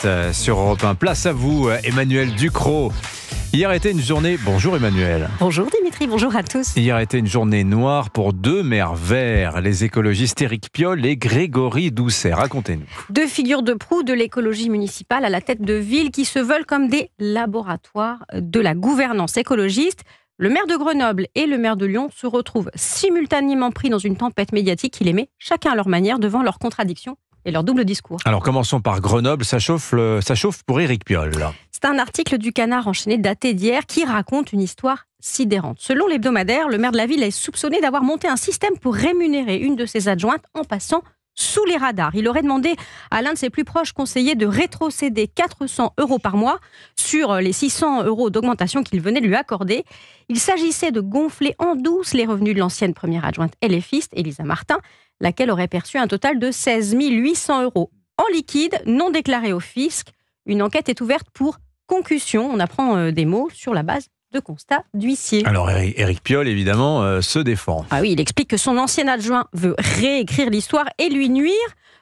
direct sur Europe 1. Place à vous, Emmanuel Ducrot. Hier était une journée... Bonjour Emmanuel. Bonjour Dimitri, bonjour à tous. Hier était une journée noire pour deux maires verts, les écologistes Éric Piolle et Grégory Doucet. Racontez-nous. Deux figures de proue de l'écologie municipale à la tête de villes qui se veulent comme des laboratoires de la gouvernance écologiste. Le maire de Grenoble et le maire de Lyon se retrouvent simultanément pris dans une tempête médiatique qui les met chacun à leur manière devant leurs contradictions et leur double discours. Alors commençons par Grenoble, ça chauffe pour Éric Piolle. C'est un article du Canard enchaîné daté d'hier qui raconte une histoire sidérante. Selon l'hebdomadaire, le maire de la ville est soupçonné d'avoir monté un système pour rémunérer une de ses adjointes en passant sous les radars. Il aurait demandé à l'un de ses plus proches conseillers de rétrocéder 400 € par mois sur les 600 € d'augmentation qu'il venait de lui accorder. Il s'agissait de gonfler en douce les revenus de l'ancienne première adjointe LFiste, Elisa Martin, laquelle aurait perçu un total de 16 800 € en liquide, non déclaré au fisc. Une enquête est ouverte pour concussion. On apprend des mots sur la base de constats d'huissier. Alors Éric Piolle, évidemment, se défend. Ah oui, il explique que son ancien adjoint veut réécrire l'histoire et lui nuire.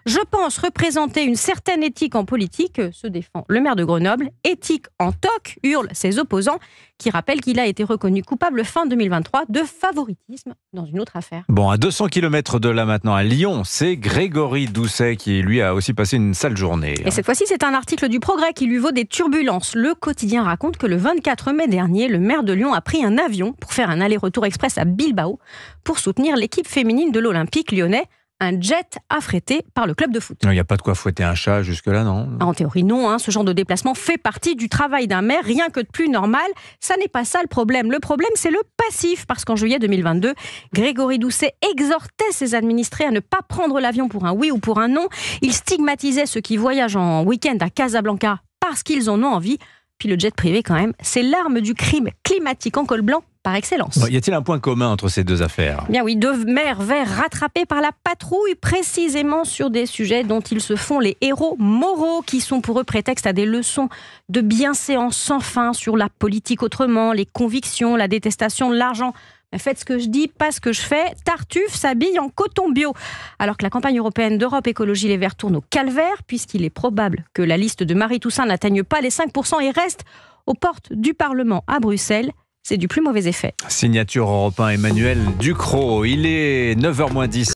Je pense représenter une certaine éthique en politique, se défend le maire de Grenoble. Éthique en toc, hurlent ses opposants, qui rappellent qu'il a été reconnu coupable fin 2023 de favoritisme dans une autre affaire. Bon, à 200 km de là maintenant, à Lyon, c'est Grégory Doucet qui, lui, a aussi passé une sale journée. Et cette fois-ci, c'est un article du Progrès qui lui vaut des turbulences. Le quotidien raconte que le 24 mai dernier, le maire de Lyon a pris un avion pour faire un aller-retour express à Bilbao pour soutenir l'équipe féminine de l'Olympique lyonnais. Un jet affrété par le club de foot. Il n'y a pas de quoi fouetter un chat jusque-là, non ? En théorie, non. Ce genre de déplacement fait partie du travail d'un maire, rien que de plus normal. Ça n'est pas ça le problème. Le problème, c'est le passif, parce qu'en juillet 2022, Grégory Doucet exhortait ses administrés à ne pas prendre l'avion pour un oui ou pour un non. Il stigmatisait ceux qui voyagent en week-end à Casablanca parce qu'ils en ont envie. Puis le jet privé, quand même, c'est l'arme du crime climatique en col blanc par excellence. Y a-t-il un point commun entre ces deux affaires ? Bien oui, deux maires verts rattrapés par la patrouille précisément sur des sujets dont ils se font les héros moraux qui sont pour eux prétexte à des leçons de bienséance sans fin sur la politique autrement, les convictions, la détestation de l'argent. Faites ce que je dis, pas ce que je fais. Tartuffe s'habille en coton bio. Alors que la campagne européenne d'Europe Écologie Les Verts tourne au calvaire, puisqu'il est probable que la liste de Marie Toussaint n'atteigne pas les 5% et reste aux portes du Parlement à Bruxelles. C'est du plus mauvais effet. Signature Europe 1, Emmanuel Ducrot. Il est 9h moins 10.